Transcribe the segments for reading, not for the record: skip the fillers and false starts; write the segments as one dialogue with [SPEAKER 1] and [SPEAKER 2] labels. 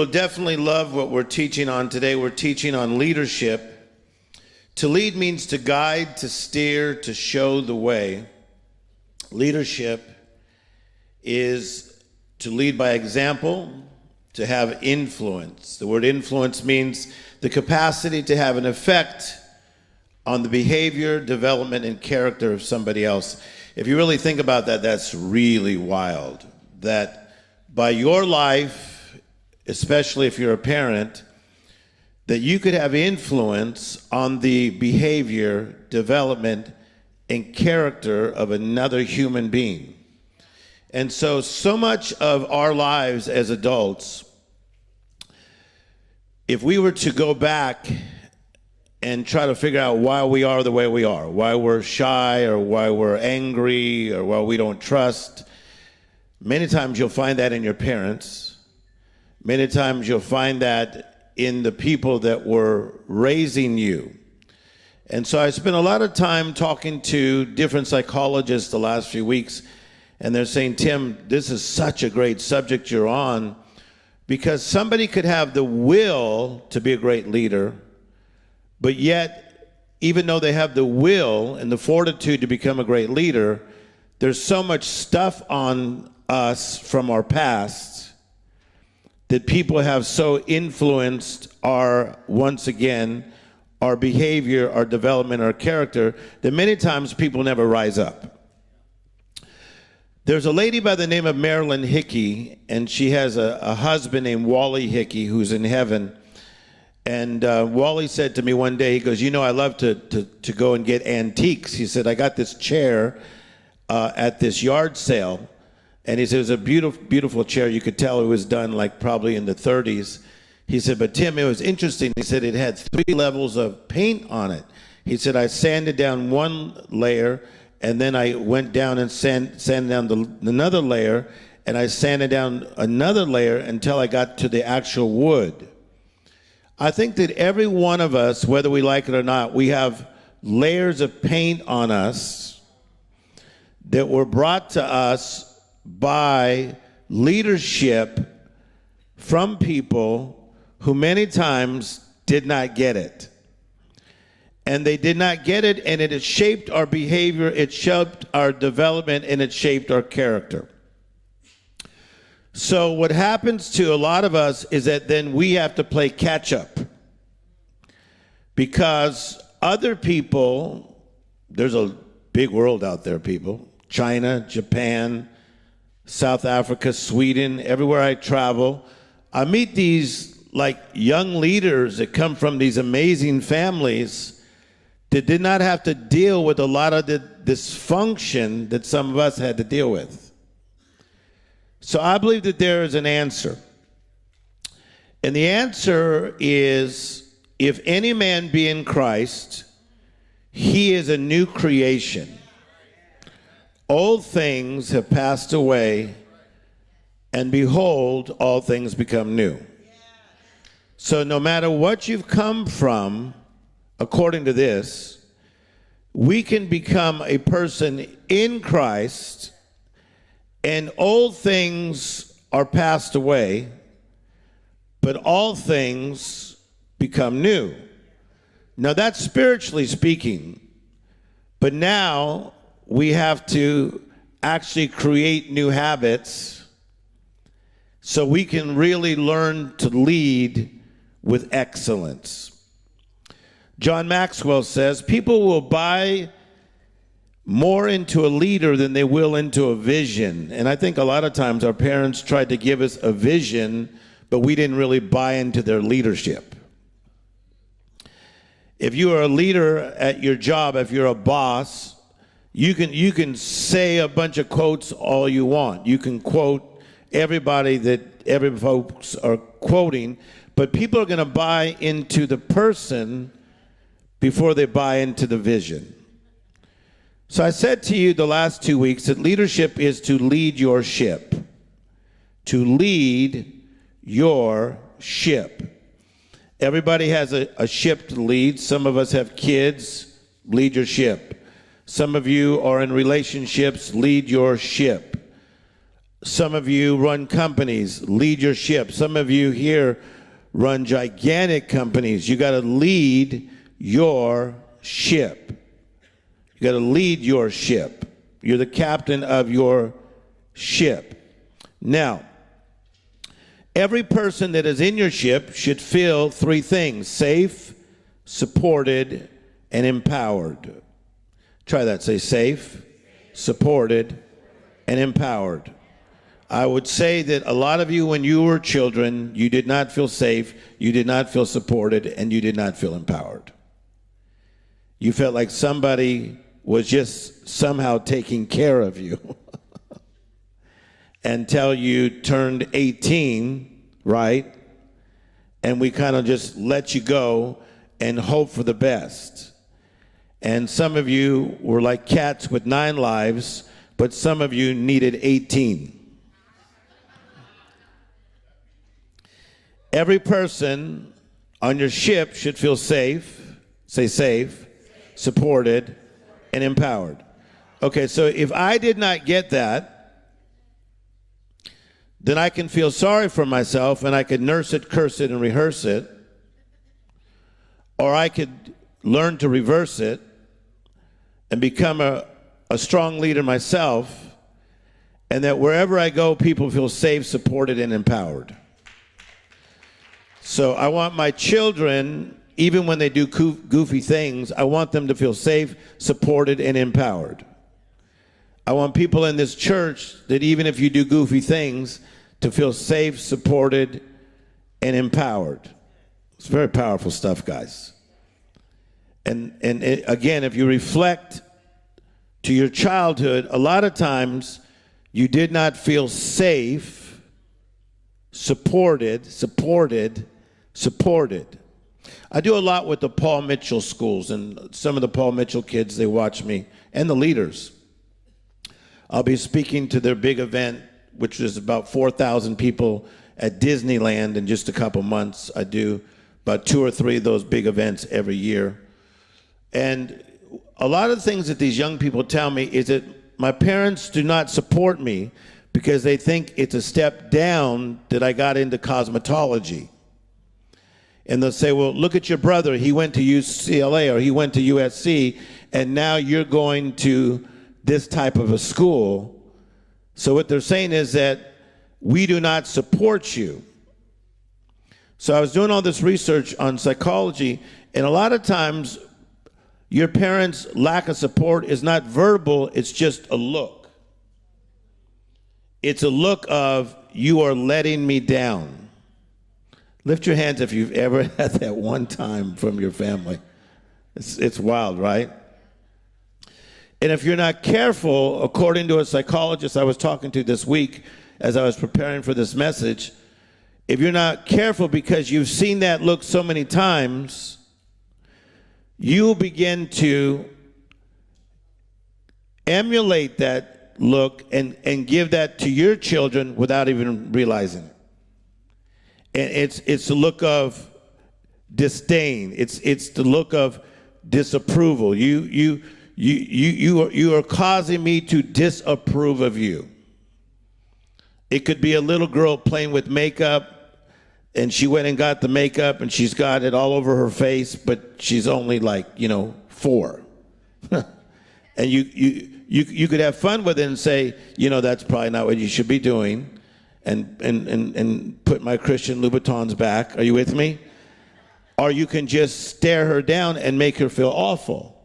[SPEAKER 1] will definitely love what we're teaching on today. We're teaching on leadership. To lead means to guide, to steer, to show the way. Leadership is to lead by example, to have influence. The word influence means the capacity to have an effect on the behavior, development, and character of somebody else. If you really think about that, that's really wild. That by your life, especially if you're a parent, that you could have influence on the behavior, development, and character of another human being. And so much of our lives as adults, if we were to go back and try to figure out why we are the way we are, why we're shy or why we're angry or why we don't trust, many times you'll find that in your parents. Many times you'll find that in the people that were raising you. And so I spent a lot of time talking to different psychologists the last few weeks, and they're saying, Tim, this is such a great subject you're on, because somebody could have the will to be a great leader, but yet, even though they have the will and the fortitude to become a great leader, there's so much stuff on us from our past that people have so influenced once again, our behavior, our development, our character, that many times people never rise up. There's a lady by the name of Marilyn Hickey, and she has a husband named Wally Hickey who's in heaven. And Wally said to me one day, he goes, you know, I love to go and get antiques. He said, I got this chair at this yard sale. And he said, it was a beautiful, beautiful chair. You could tell it was done like probably in the 30s. He said, but Tim, it was interesting. He said it had 3 levels of paint on it. He said, I sanded down one layer, and then I went down and sanded down another layer, and I sanded down another layer until I got to the actual wood. I think that every one of us, whether we like it or not, we have layers of paint on us that were brought to us by leadership from people who many times did not get it. And they did not get it, and it has shaped our behavior, it shaped our development, and it shaped our character. So what happens to a lot of us is that then we have to play catch up, because other people, there's a big world out there, people, China, Japan, South Africa, Sweden, everywhere I travel, I meet these like young leaders that come from these amazing families that did not have to deal with a lot of the dysfunction that some of us had to deal with. So I believe that there is an answer. And the answer is, if any man be in Christ, he is a new creation. Old things have passed away, and behold, all things become new. So no matter what you've come from, according to this, we can become a person in Christ, and old things are passed away, but all things become new. Now that's spiritually speaking, but now we have to actually create new habits so we can really learn to lead with excellence. John Maxwell says, people will buy more into a leader than they will into a vision. And I think a lot of times our parents tried to give us a vision, but we didn't really buy into their leadership. If you are a leader at your job, if you're a boss, you can say a bunch of quotes all you want. You can quote everybody that every folks are quoting, but people are going to buy into the person before they buy into the vision. So I said to you the last 2 weeks that leadership is to lead your ship. To lead your ship. Everybody has a ship to lead. Some of us have kids. Lead your ship. Some of you are in relationships. Lead your ship. Some of you run companies, lead your ship. Some of you here run gigantic companies. You got to lead your ship. You got to lead your ship. You're the captain of your ship. Now, every person that is in your ship should feel three things: safe, supported, and empowered. Try that. Say safe, supported, and empowered. I would say that a lot of you, when you were children, you did not feel safe, you did not feel supported, and you did not feel empowered. You felt like somebody was just somehow taking care of you until you turned 18, right? And we kind of just let you go and hope for the best. And some of you were like cats with 9 lives, but some of you needed 18. Every person on your ship should feel safe, say safe, supported, and empowered. Okay, so if I did not get that, then I can feel sorry for myself and I could nurse it, curse it, and rehearse it. Or I could learn to reverse it and become a strong leader myself, and that wherever I go, people feel safe, supported, and empowered. So I want my children, even when they do goofy things, I want them to feel safe, supported, and empowered. I want people in this church that even if you do goofy things, to feel safe, supported, and empowered. It's very powerful stuff, guys. And again, if you reflect to your childhood, a lot of times you did not feel safe, supported. I do a lot with the Paul Mitchell schools, and some of the Paul Mitchell kids, they watch me, and the leaders. I'll be speaking to their big event, which is about 4,000 people at Disneyland in just a couple months. I do about 2 or 3 of those big events every year. And a lot of the things that these young people tell me is that my parents do not support me because they think it's a step down that I got into cosmetology. And they'll say, well, look at your brother. He went to UCLA or he went to USC, and now you're going to this type of a school. So what they're saying is that we do not support you. So I was doing all this research on psychology, and a lot of times your parents' lack of support is not verbal, it's just a look. It's a look of, you are letting me down. Lift your hands if you've ever had that one time from your family. It's wild, right? And if you're not careful, according to a psychologist I was talking to this week as I was preparing for this message, if you're not careful because you've seen that look so many times, you'll begin to emulate that look and give that to your children without even realizing it. And it's the look of disdain. It's the look of disapproval. You are causing me to disapprove of you. It could be a little girl playing with makeup, and she went and got the makeup, and she's got it all over her face, but she's only 4. And you could have fun with it and say, that's probably not what you should be doing. And put my Christian Louboutins back. Are you with me? Or you can just stare her down and make her feel awful.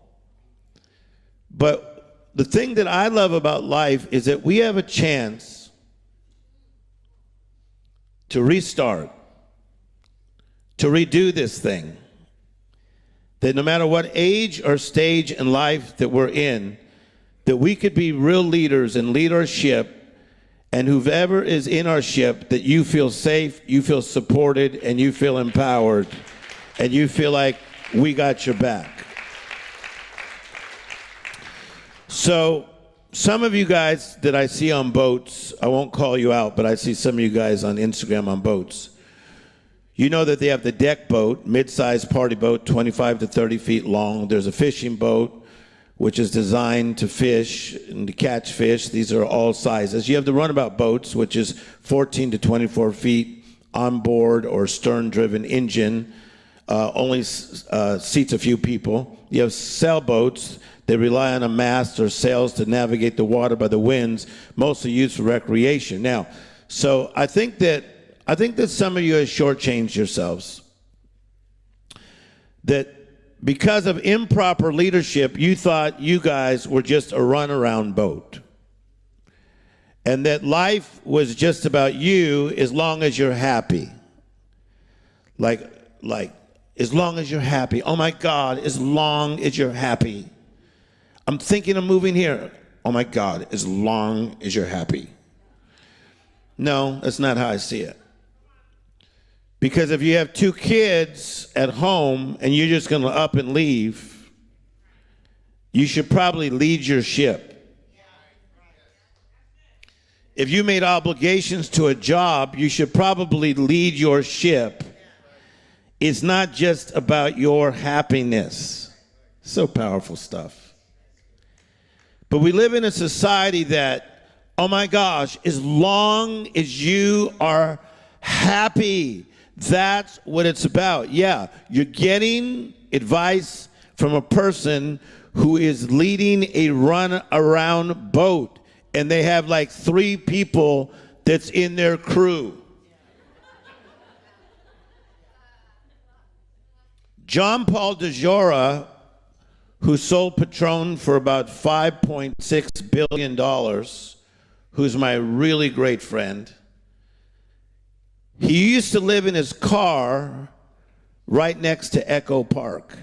[SPEAKER 1] But the thing that I love about life is that we have a chance to restart, to redo this thing. That no matter what age or stage in life that we're in, that we could be real leaders and lead our ship. And whoever is in our ship, that you feel safe, you feel supported, and you feel empowered, and you feel like we got your back. So some of you guys that I see on boats, I won't call you out, but I see some of you guys on Instagram on boats. You know that they have the deck boat, mid-sized party boat, 25 to 30 feet long. There's a fishing boat which is designed to fish and to catch fish. These are all sizes. You have the runabout boats, which is 14 to 24 feet, onboard or stern-driven engine, only seats a few people. You have sailboats. They rely on a mast or sails to navigate the water by the winds, mostly used for recreation. Now, so I think that some of you have shortchanged yourselves. That because of improper leadership, you thought you guys were just a runaround boat. And that life was just about you as long as you're happy. Like, as long as you're happy. Oh my God, as long as you're happy. I'm thinking of moving here. Oh my God, as long as you're happy. No, that's not how I see it. Because if you have 2 kids at home and you're just going to up and leave, you should probably lead your ship. If you made obligations to a job, you should probably lead your ship. It's not just about your happiness. So powerful stuff. But we live in a society that, oh my gosh, as long as you are happy, that's what it's about. Yeah, you're getting advice from a person who is leading a run-around boat, and they have like 3 people that's in their crew. John Paul DeJora, who sold Patron for about $5.6 billion, who's my really great friend, he used to live in his car right next to Echo Park.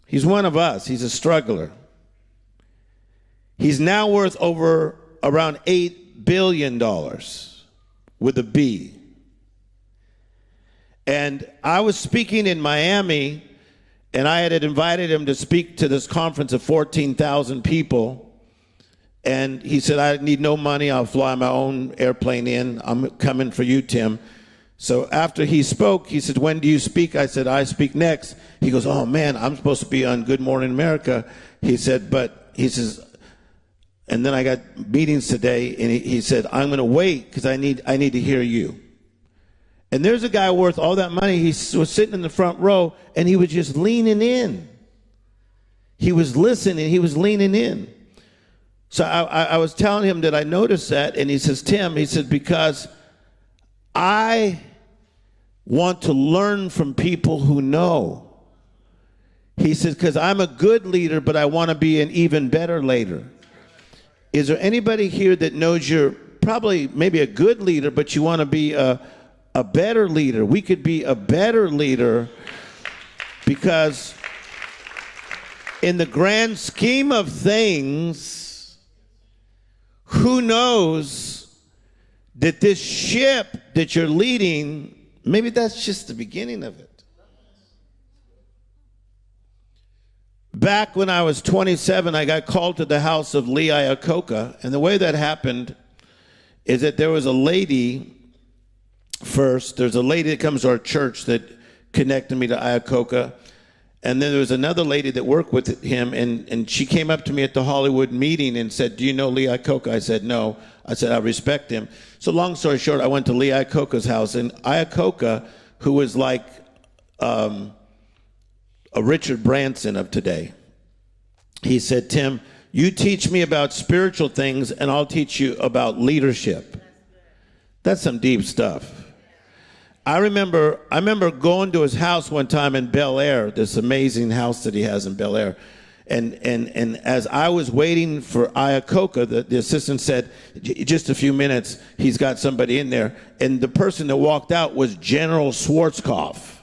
[SPEAKER 1] He's one of us. He's a struggler. He's now worth around $8 billion with a B. And I was speaking in Miami, and I had invited him to speak to this conference of 14,000 people. And he said, I need no money. I'll fly my own airplane in. I'm coming for you, Tim. So after he spoke, he said, when do you speak? I said, I speak next. He goes, oh, man, I'm supposed to be on Good Morning America. He said, he says, and then I got meetings today, and he said, I'm going to wait because I need to hear you. And there's a guy worth all that money. He was sitting in the front row, and he was just leaning in. He was listening. He was leaning in. So I was telling him that I noticed that, and he says, Tim, he said, because I want to learn from people who know. He says, because I'm a good leader, but I want to be an even better leader. Is there anybody here that knows you're probably maybe a good leader, but you want to be a better leader? We could be a better leader because in the grand scheme of things, who knows that this ship that you're leading, maybe that's just the beginning of it. Back when I was 27, I got called to the house of Lee Iacocca, and the way that happened is that there was a lady first. There's a lady that comes to our church that connected me to Iacocca. And then there was another lady that worked with him, and she came up to me at the Hollywood meeting and said, do you know Lee Iacocca? I said, no. I said, I respect him. So long story short, I went to Lee Iacocca's house, and Iacocca, who was like a Richard Branson of today, he said, Tim, you teach me about spiritual things, and I'll teach you about leadership. That's some deep stuff. I remember going to his house one time in Bel Air, this amazing house that he has in Bel Air. And as I was waiting for Iacocca, the assistant said, just a few minutes, he's got somebody in there. And the person that walked out was General Schwarzkopf.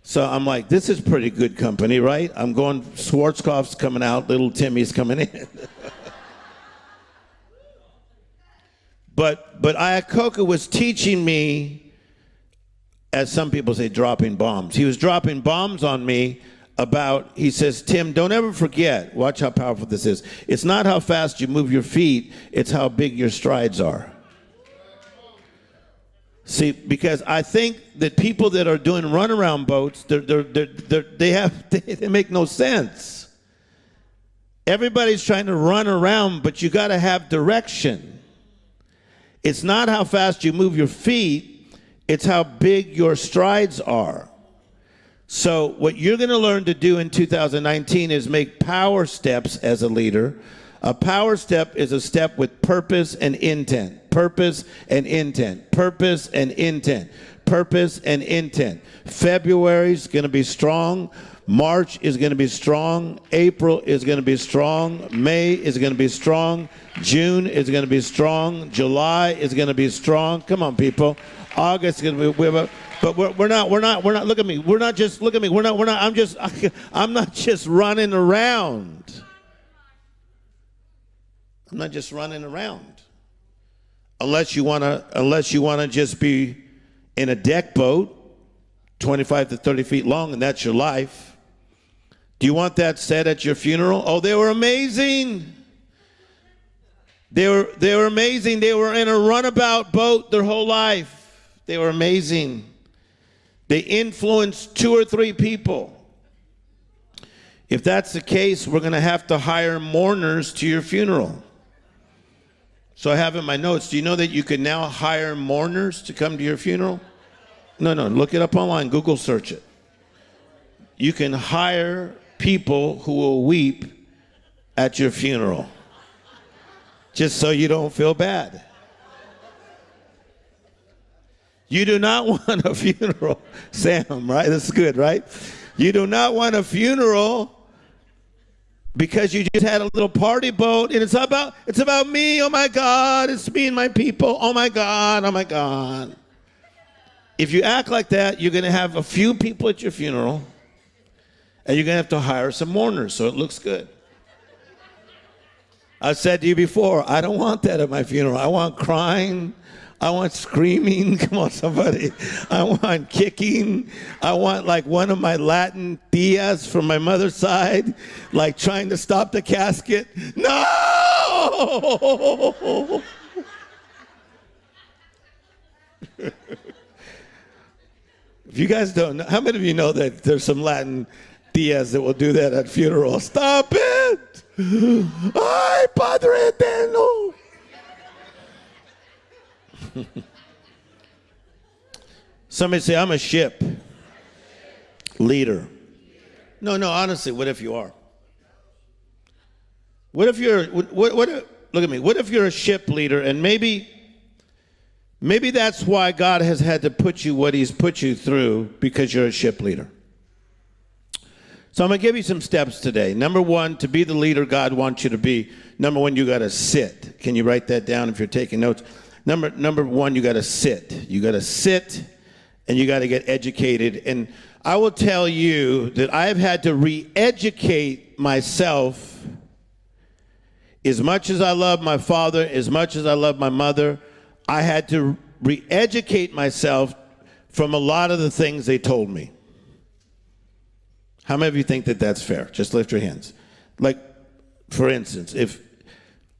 [SPEAKER 1] So I'm like, this is pretty good company, right? I'm going, Schwarzkopf's coming out, little Timmy's coming in. But Iacocca was teaching me, as some people say, dropping bombs. He was dropping bombs on me about, he says, Tim, don't ever forget, watch how powerful this is. It's not how fast you move your feet, it's how big your strides are. See, because I think that people that are doing runaround boats, they make no sense. Everybody's trying to run around, but you got to have direction. It's not how fast you move your feet, it's how big your strides are. So what you're going to learn to do in 2019 is make power steps as a leader. A power step is a step with purpose and intent. Purpose and intent. Purpose and intent. Purpose and intent. February is going to be strong. March is going to be strong. April is going to be strong. May is going to be strong. June is going to be strong. July is going to be strong. Come on, people. August is going to be. But we're not, look at me. I'm not just running around. I'm not just running around. Unless you want to just be in a deck boat, 25 to 30 feet long, and that's your life. Do you want that said at your funeral? Oh, they were amazing. They were amazing. They were in a runabout boat their whole life. They were amazing. They influenced 2 or 3 people. If that's the case, we're going to have to hire mourners to your funeral. So I have in my notes, do you know that you can now hire mourners to come to your funeral? No, look it up online. Google search it. You can hire people who will weep at your funeral, just so you don't feel bad. You do not want a funeral, Sam, right? That's good, right? You do not want a funeral because you just had a little party boat and it's about me. Oh my God, it's me and my people. Oh my God, oh my God. If you act like that, you're going to have a few people at your funeral and you're going to have to hire some mourners so it looks good. I've said to you before, I don't want that at my funeral. I want crying. I want screaming. Come on, somebody. I want kicking. I want like one of my Latin tias from my mother's side, like trying to stop the casket. No! If you guys don't know, how many of you know that there's some Latin tias that will do that at funerals? Stop it! Ay, Padre Eterno! Somebody say, I'm a ship leader. No, honestly, what if you are? What if you're, look at me, what if you're a ship leader and maybe that's why God has had to put you what he's put you through, because you're a ship leader. So I'm going to give you some steps today. Number 1, to be the leader God wants you to be, number 1, you got to sit. Can you write that down if you're taking notes? Number 1, you got to sit. You got to sit and you got to get educated. And I will tell you that I've had to re-educate myself. As much as I love my father, as much as I love my mother, I had to re-educate myself from a lot of the things they told me. How many of you think that that's fair? Just lift your hands. Like, for instance, if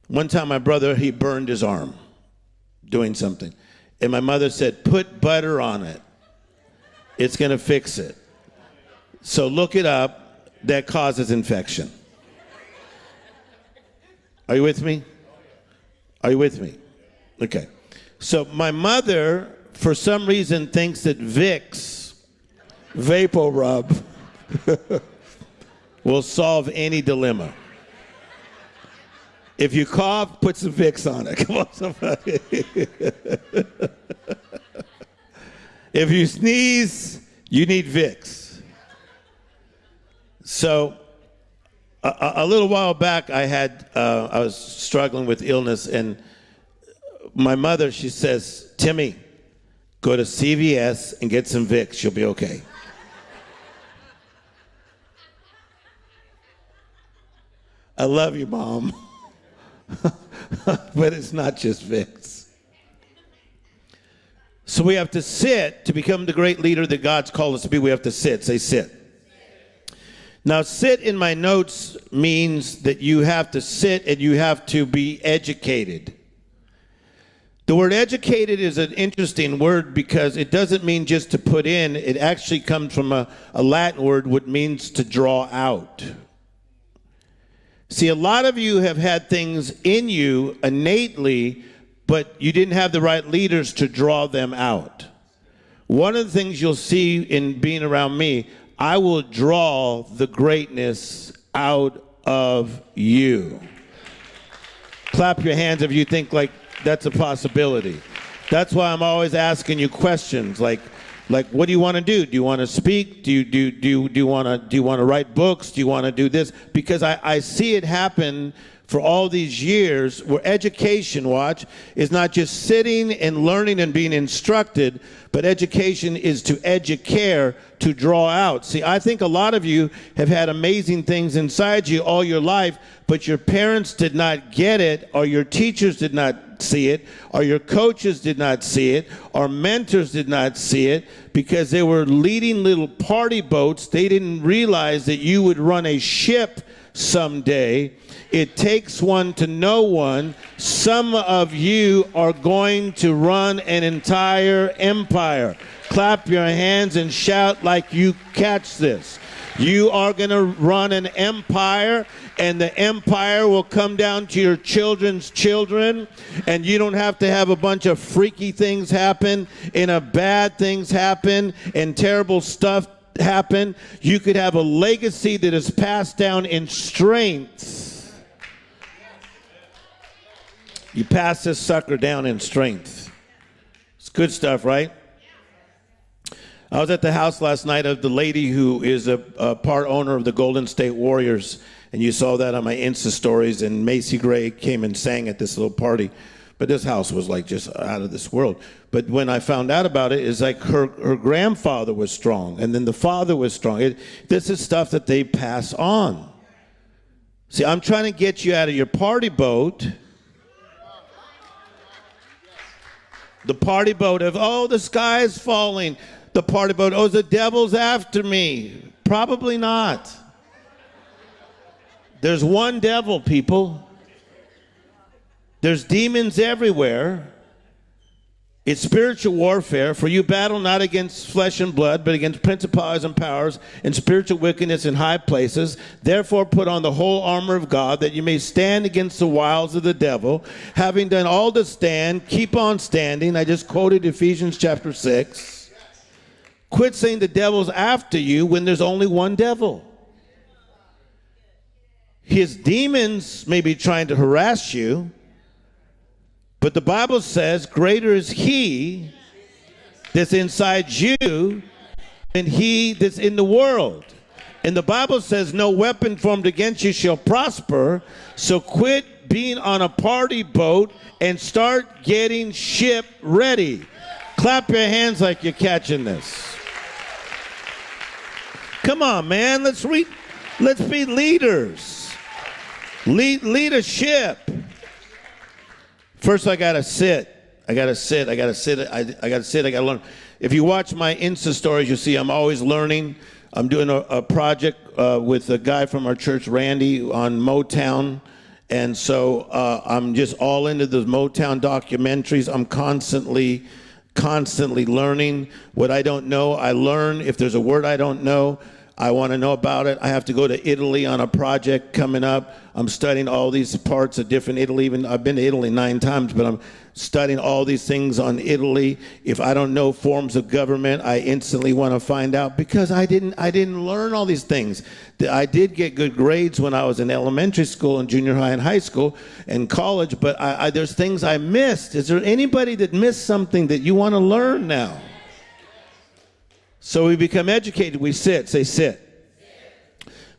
[SPEAKER 1] one time my brother, he burned his arm doing something. And my mother said, put butter on it. It's going to fix it. So look it up. That causes infection. Are you with me? Are you with me? Okay. So my mother, for some reason, thinks that Vicks Vapor Rub will solve any dilemma. If you cough, put some Vicks on it. Come on, somebody. If you sneeze, you need Vicks. So a little while back, I was struggling with illness, and my mother, she says, Timmy, go to CVS and get some Vicks. You'll be okay. I love you, Mom. But it's not just Vicks. So we have to sit to become the great leader that God's called us to be. We have to sit. Say sit. Now, sit in my notes means that you have to sit and you have to be educated. The word educated is an interesting word because it doesn't mean just to put in. It actually comes from a Latin word which means to draw out. See, a lot of you have had things in you innately, but you didn't have the right leaders to draw them out. One of the things you'll see in being around me, I will draw the greatness out of you. Clap your hands if you think like that's a possibility. That's why I'm always asking you questions like what do you want to do? Do you want to speak? Do you want to write books? Do you want to do this? Because I see it happen for all these years where education, watch, is not just sitting and learning and being instructed, but education is to educare, to draw out. See, I think a lot of you have had amazing things inside you all your life, but your parents did not get it, or your teachers did not see it, or your coaches did not see it, or mentors did not see it, because they were leading little party boats. They didn't realize that you would run a ship someday. It takes one to know one. Some of you are going to run an entire empire. Clap your hands and shout like you catch this. You are going to run an empire, and the empire will come down to your children's children, and you don't have to have a bunch of freaky things happen, and bad things happen, and terrible stuff happen. You could have a legacy that is passed down in strength. You pass this sucker down in strength. It's good stuff, right? I was at the house last night of the lady who is a part owner of the Golden State Warriors, and you saw that on my Insta stories, and Macy Gray came and sang at this little party. But this house was like just out of this world. But when I found out about it, it's like her grandfather was strong, and then the father was strong. This is stuff that they pass on. See, I'm trying to get you out of your party boat. The party boat of, oh, the sky is falling. The party boat, oh, the devil's after me. Probably not. There's one devil, people. There's demons everywhere. It's spiritual warfare. For you battle not against flesh and blood, but against principalities and powers and spiritual wickedness in high places. Therefore put on the whole armor of God, that you may stand against the wiles of the devil. Having done all to stand, keep on standing. I just quoted Ephesians chapter 6. Quit saying the devil's after you when there's only one devil. His demons may be trying to harass you, but the Bible says greater is he that's inside you than he that's in the world. And the Bible says no weapon formed against you shall prosper. So quit being on a party boat and start getting ship ready. Clap your hands like you're catching this. Come on, man. Let's be leaders. Leadership. First, I gotta sit. I gotta learn. If you watch my Insta stories, you'll see I'm always learning. I'm doing a project with a guy from our church, Randy, on Motown. And so I'm just all into the Motown documentaries. I'm constantly learning. What I don't know, I learn. If there's a word I don't know, I want to know about it. I have to go to Italy on a project coming up. I'm studying all these parts of different Italy. Even I've been to Italy 9 times, but I'm studying all these things on Italy. If I don't know forms of government, I instantly want to find out, because I didn't learn all these things. I did get good grades when I was in elementary school and junior high and high school and college, but there's things I missed. Is there anybody that missed something that you want to learn now? So we become educated. We sit. Say sit.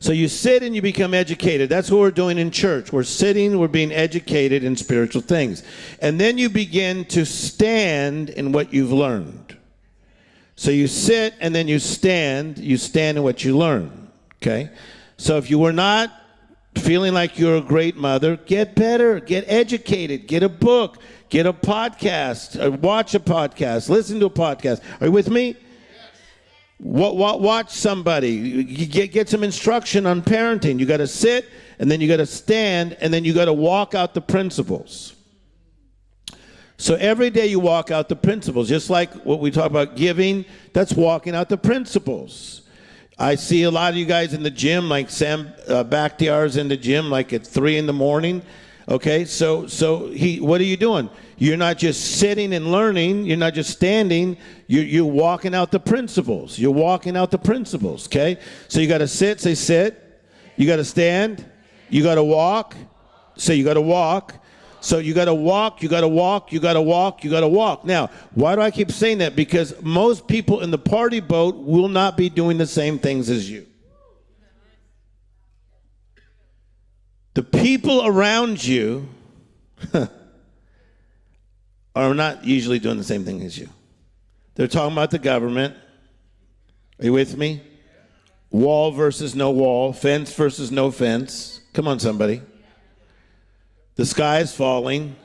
[SPEAKER 1] So you sit and you become educated. That's what we're doing in church. We're sitting, we're being educated in spiritual things. And then you begin to stand in what you've learned. So you sit and then you stand in what you learn. Okay? So if you were not feeling like you're a great mother, get better, get educated, get a book, get a podcast, or watch a podcast, listen to a podcast. Are you with me? Watch somebody. Get some instruction on parenting. You got to sit, and then you got to stand, and then you got to walk out the principles. So every day you walk out the principles, just like what we talk about giving. That's walking out the principles. I see a lot of you guys in the gym, like Sam Bakhtiar's in the gym, like at 3 in the morning. Okay, so what are you doing? You're not just sitting and learning. You're not just standing. You're walking out the principles. You're walking out the principles, okay? So you got to sit, say sit. You got to stand. You got to walk. Say you got to walk. So you got to walk, you got to walk, you got to walk, you got to walk. Now, why do I keep saying that? Because most people in the party boat will not be doing the same things as you. The people around you are not usually doing the same thing as you. They're talking about the government. Are you with me? Wall versus no wall, fence versus no fence. Come on, somebody. The sky is falling.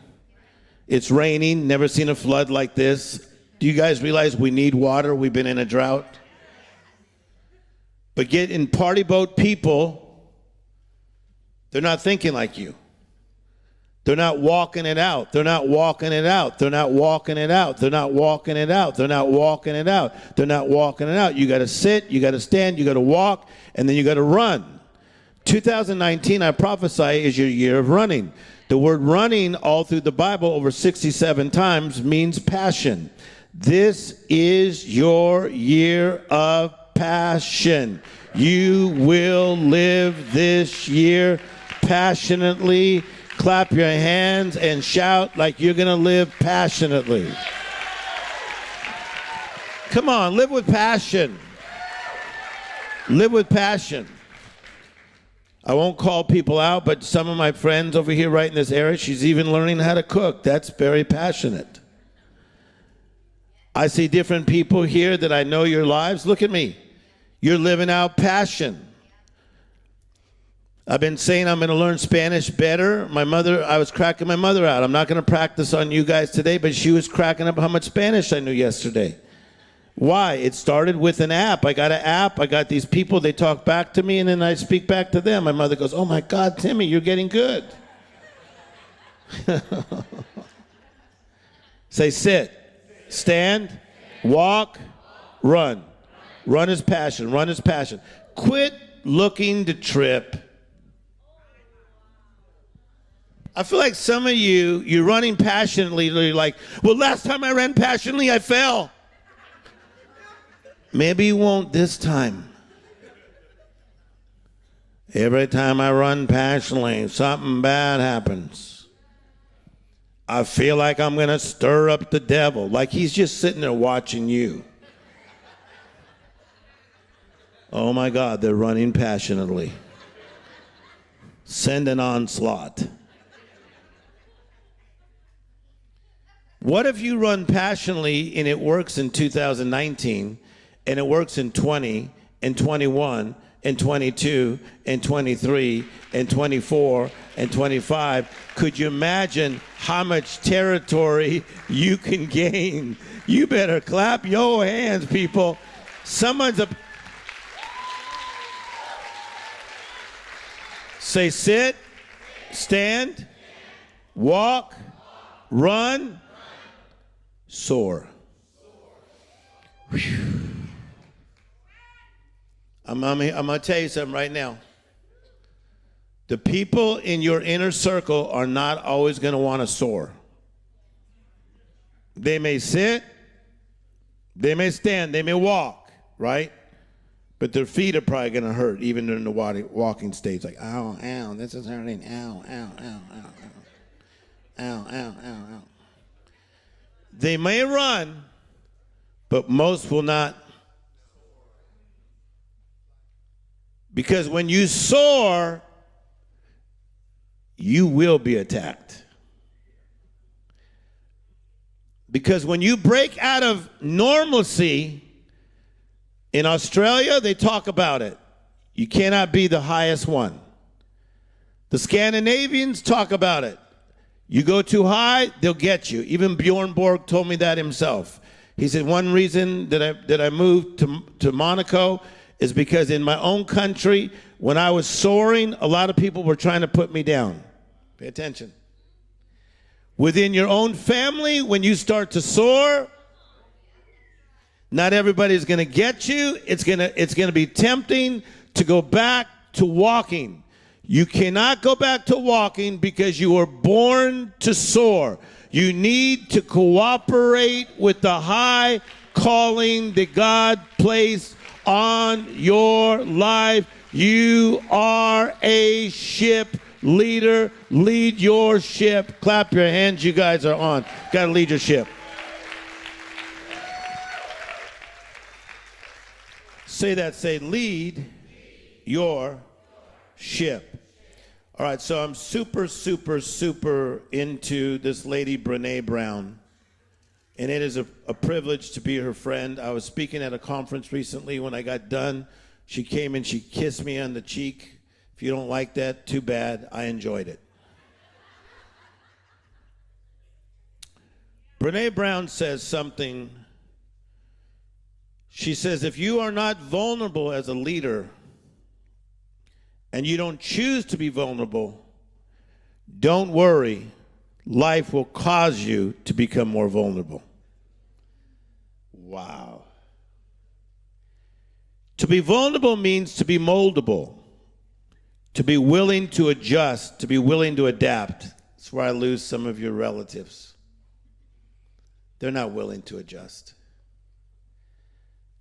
[SPEAKER 1] It's raining. Never seen a flood like this. Do you guys realize we need water? We've been in a drought. But get in party boat people, they're not thinking like you. They're not walking it out. They're not walking it out. They're not walking it out. They're not walking it out. They're not walking it out. They're not walking it out. You got to sit, you got to stand, you got to walk, and then you got to run. 2019, I prophesy, is your year of running. The word running all through the Bible over 67 times means passion. This is your year of passion. You will live this year passionately. Clap your hands and shout like you're going to live passionately. Come on, live with passion. Live with passion. I won't call people out, but some of my friends over here right in this area, she's even learning how to cook. That's very passionate. I see different people here that I know your lives. Look at me. You're living out passion. I've been saying I'm going to learn Spanish better. I was cracking my mother out. I'm not going to practice on you guys today, but she was cracking up how much Spanish I knew yesterday. Why? It started with an app. I got an app. I got these people. They talk back to me, and then I speak back to them. My mother goes, "Oh, my God, Timmy, you're getting good." Say sit, stand, walk, run. Run is passion. Run is passion. Quit looking to trip. I feel like some of you're running passionately. You're like, well, last time I ran passionately, I fell. Maybe you won't this time. Every time I run passionately, something bad happens. I feel like I'm going to stir up the devil, like he's just sitting there watching you. Oh my God, they're running passionately. Send an onslaught. What if you run passionately and it works in 2019? And it works in 20, and 21, and 22, and 23, and 24, and 25. Could you imagine how much territory you can gain? You better clap your hands, people. Say sit, stand, walk, run, soar. Whew. I'm going to tell you something right now. The people in your inner circle are not always going to want to soar. They may sit, they may stand, they may walk, right? But their feet are probably going to hurt even during the walking stage. Like, ow, ow, this is hurting. Ow, ow, ow, ow, ow. Ow, ow, ow, ow. They may run, but most will not. Because when you soar, you will be attacked. Because when you break out of normalcy, in Australia, they talk about it. You cannot be the highest one. The Scandinavians talk about it. You go too high, they'll get you. Even Bjorn Borg told me that himself. He said, one reason that I moved to Monaco is because in my own country, when I was soaring, a lot of people were trying to put me down. Pay attention. Within your own family, when you start to soar, Not everybody's going to get you. It's going to be tempting to go back to walking. You cannot go back to walking because you were born to soar. You need to cooperate with the high calling that God placed on your life. You are a ship leader. Lead your ship. Clap your hands. You guys are on. Got to lead your ship. Say that. Say, lead your ship. All right, so I'm super into this lady, Brene Brown. And it is a privilege to be her friend. I was speaking at a conference recently. When I got done, she came and she kissed me on the cheek. If you don't like that, too bad. I enjoyed it. Brene Brown says something. She says, if you are not vulnerable as a leader and you don't choose to be vulnerable, don't worry. Life will cause you to become more vulnerable. Wow. To be vulnerable means to be moldable, to be willing to adjust, to be willing to adapt. That's where I lose some of your relatives. They're not willing to adjust.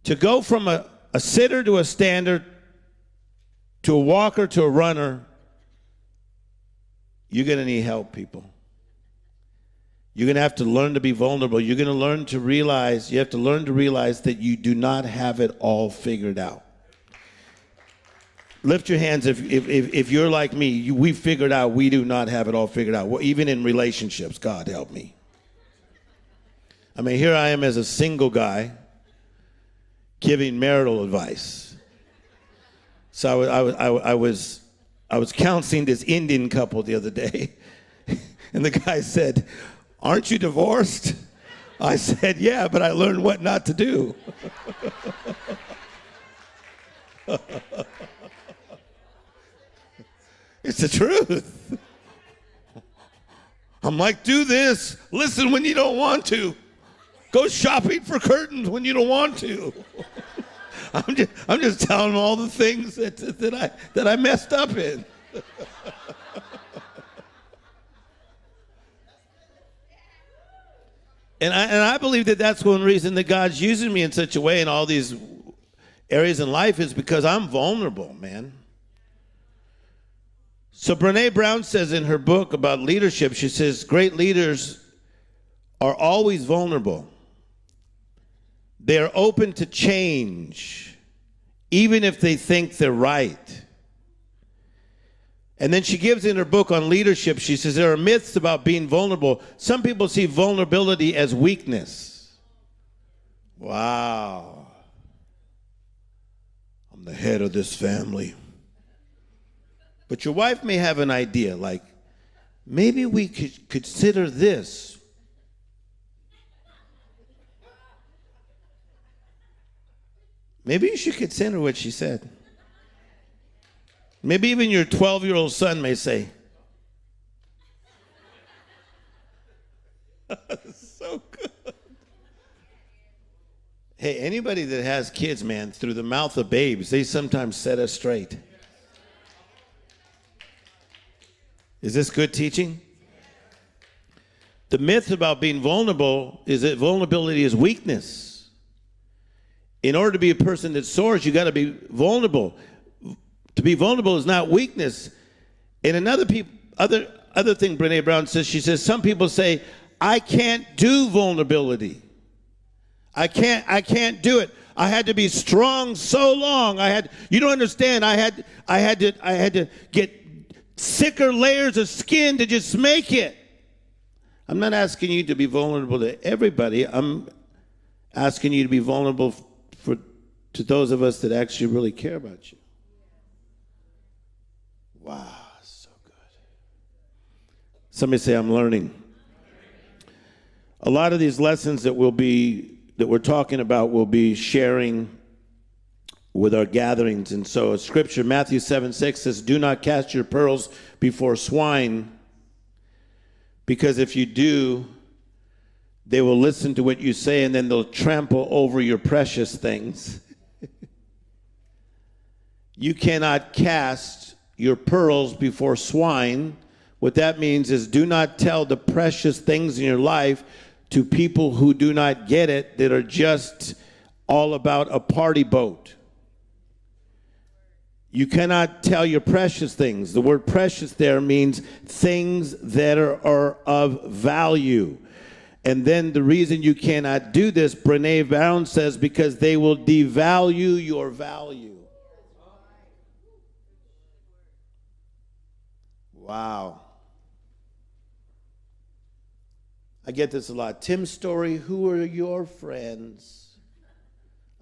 [SPEAKER 1] To go from a sitter to a stander, to a walker to a runner, you're going to need help, people. You're going to have to learn to be vulnerable. You're going to learn to realize, you have to learn to realize that you do not have it all figured out. Lift your hands if you're like me. We figured out we do not have it all figured out. Well, even in relationships, God help me. I mean, here I am as a single guy giving marital advice. So I was counseling this Indian couple the other day, and the guy said, "Aren't you divorced?" I said, "Yeah, but I learned what not to do." It's the truth. I'm like, do this. Listen when you don't want to. Go shopping for curtains when you don't want to. I'm just telling them all the things that I messed up in. And I believe that that's one reason that God's using me in such a way in all these areas in life is because I'm vulnerable, man. So Brene Brown says in her book about leadership, she says, great leaders are always vulnerable. They are open to change, even if they think they're right. And then she gives in her book on leadership, she says there are myths about being vulnerable. Some people see vulnerability as weakness. Wow. I'm the head of this family. But your wife may have an idea, like, maybe we could consider this. Maybe you should consider what she said. Maybe even your 12-year-old son may say, so good. Hey, anybody that has kids, man, through the mouth of babes, they sometimes set us straight. Is this good teaching? The myth about being vulnerable is that vulnerability is weakness. In order to be a person that soars, you got to be vulnerable. To be vulnerable is not weakness. And other thing Brene Brown says, she says, some people say, I can't do vulnerability. I can't do it. I had to be strong so long. You don't understand. I had to get thicker layers of skin to just make it. I'm not asking you to be vulnerable to everybody. I'm asking you to be vulnerable to those of us that actually really care about you. Wow, so good. Somebody say, I'm learning. A lot of these lessons that we're talking about will be sharing with our gatherings. And so scripture, Matthew 7:6 says, do not cast your pearls before swine, because if you do, They will listen to what you say, and then they'll trample over your precious things. You cannot cast your pearls before swine. What that means is do not tell the precious things in your life to people who do not get it, that are just all about a party boat. You cannot tell your precious things. The word precious there means things that are of value. And then the reason you cannot do this, Brene Brown says, because they will devalue your value. Wow. I get this a lot. Tim Storey, who are your friends?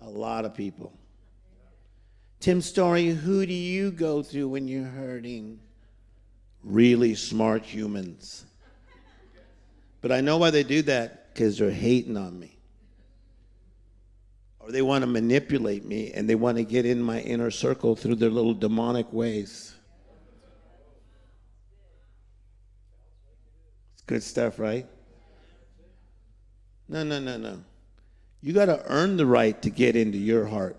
[SPEAKER 1] A lot of people. Tim Storey, who do you go through when you're hurting? Really smart humans. But I know why they do that, because they're hating on me. Or they want to manipulate me, and they want to get in my inner circle through their little demonic ways. It's good stuff, right? No. You got to earn the right to get into your heart.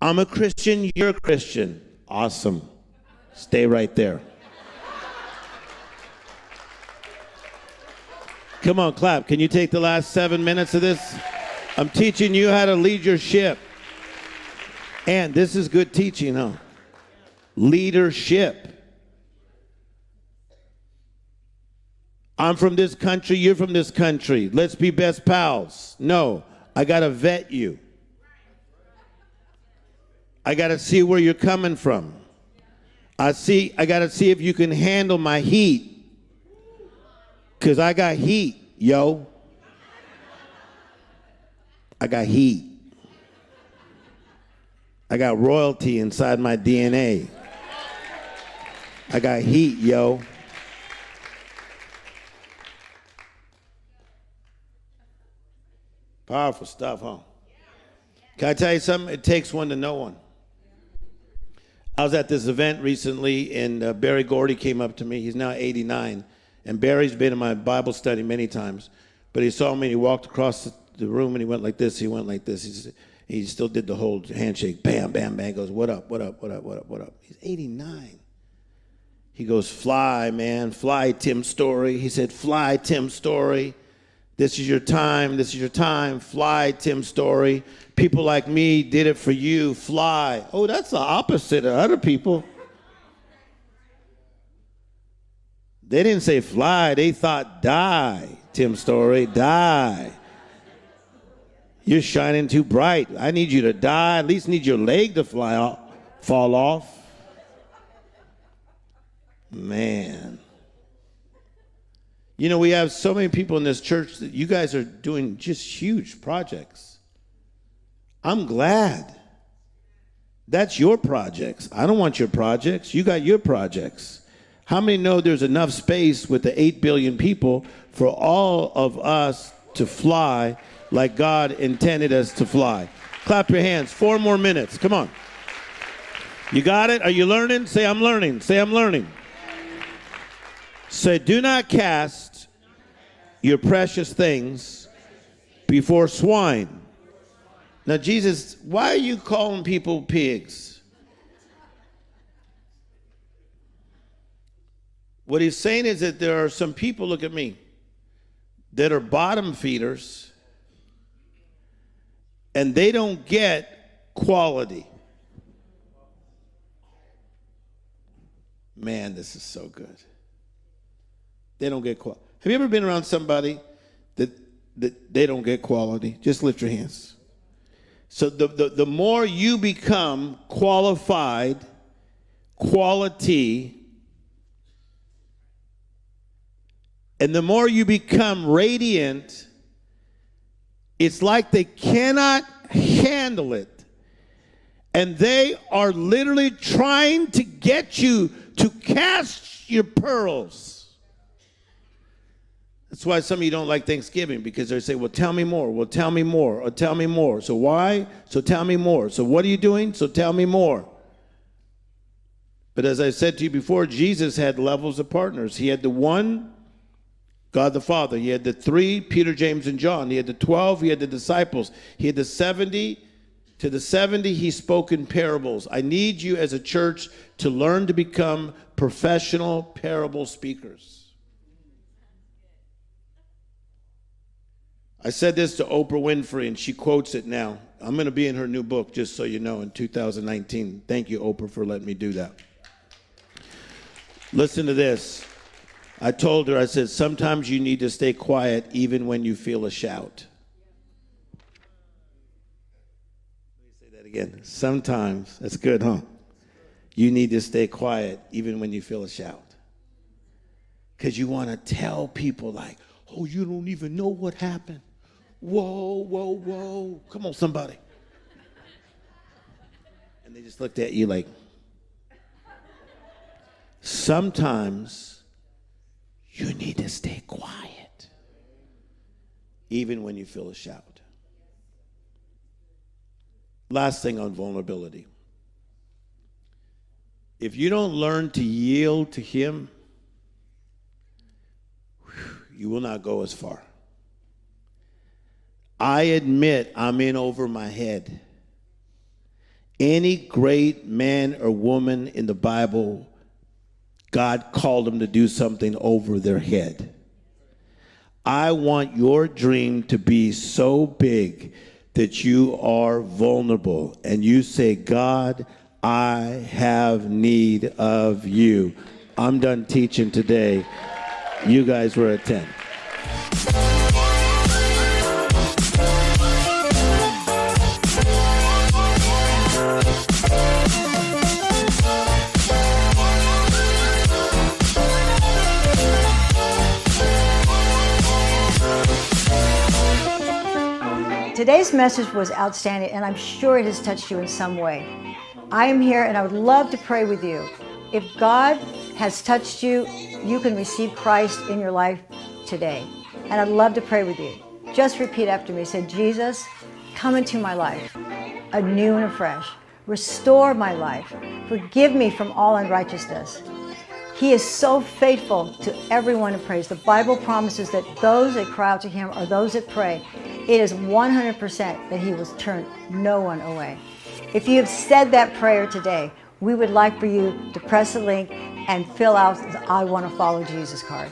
[SPEAKER 1] I'm a Christian, you're a Christian. Awesome. Stay right there. Come on, clap. Can you take the last 7 minutes of this? I'm teaching you how to lead your ship. And this is good teaching, huh? Leadership. I'm from this country, you're from this country. Let's be best pals. No, I got to vet you. I got to see where you're coming from. I got to see if you can handle my heat. Because I got heat, yo. I got heat. I got royalty inside my DNA. I got heat, yo. Powerful stuff, huh? Can I tell you something? It takes one to know one. I was at this event recently, and Barry Gordy came up to me. He's now 89, and Barry's been in my Bible study many times. But he saw me, and he walked across the room, and he went like this. He went like this. He still did the whole handshake. Bam, bam, bam. He goes, what up, what up, what up, what up, what up? He's 89. He goes, fly, man. Fly, Tim Storey. He said, fly, Tim Storey. This is your time. This is your time. Fly, Tim Storey. People like me did it for you. Fly. Oh, that's the opposite of other people. They didn't say fly. They thought die, Tim Storey. Die. You're shining too bright. I need you to die. At least need your leg to fall off. Man. You know, we have so many people in this church that you guys are doing just huge projects. I'm glad. That's your projects. I don't want your projects. You got your projects. How many know there's enough space with the 8 billion people for all of us to fly like God intended us to fly? Clap your hands. 4 more minutes. Come on. You got it? Are you learning? Say, I'm learning. Say, I'm learning. Say, do not cast your precious things before swine. Now, Jesus, why are you calling people pigs? What he's saying is that there are some people, look at me, that are bottom feeders, and they don't get quality. Man, this is so good. They don't get quality. Have you ever been around somebody that they don't get quality? Just lift your hands. So the more you become qualified, quality, and the more you become radiant, it's like they cannot handle it. And they are literally trying to get you to cast your pearls. That's why some of you don't like Thanksgiving, because they say, well, tell me more. Well, tell me more. Or tell me more. So why? So tell me more. So what are you doing? So tell me more. But as I said to you before, Jesus had levels of partners. He had the one God the Father. He had the three, Peter, James, and John. He had the 12. He had the disciples. He had the 70. To the 70, he spoke in parables. I need you as a church to learn to become professional parable speakers. I said this to Oprah Winfrey, and she quotes it now. I'm going to be in her new book, just so you know, in 2019. Thank you, Oprah, for letting me do that. Listen to this. I told her, I said, sometimes you need to stay quiet even when you feel a shout. Let me say that again. Sometimes, that's good, huh? You need to stay quiet even when you feel a shout. Because you want to tell people like, oh, you don't even know what happened. Whoa, whoa, whoa. Come on, somebody. And they just looked at you like, sometimes you need to stay quiet, even when you feel a shout. Last thing on vulnerability. If you don't learn to yield to him, you will not go as far. I admit I'm in over my head. Any great man or woman in the Bible, God called them to do something over their head. I want your dream to be so big that you are vulnerable and you say, God, I have need of you. I'm done teaching today. You guys were at 10.
[SPEAKER 2] Today's message was outstanding, and I'm sure it has touched you in some way. I am here, and I would love to pray with you. If God has touched you, you can receive Christ in your life today. And I'd love to pray with you. Just repeat after me. Say, Jesus, come into my life, anew and afresh. Restore my life. Forgive me from all unrighteousness. He is so faithful to everyone who prays. The Bible promises that those that cry out to him are those that pray. It is 100% that he will turn no one away. If you have said that prayer today, we would like for you to press the link and fill out the I want to follow Jesus card.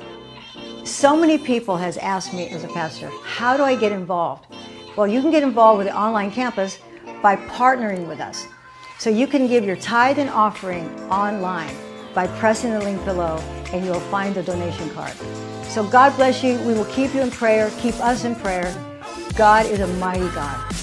[SPEAKER 2] So many people has asked me as a pastor, how do I get involved? Well, you can get involved with the online campus by partnering with us. So you can give your tithe and offering online by pressing the link below, and you'll find the donation card. So God bless you. We will keep you in prayer. Keep us in prayer. God is a mighty God.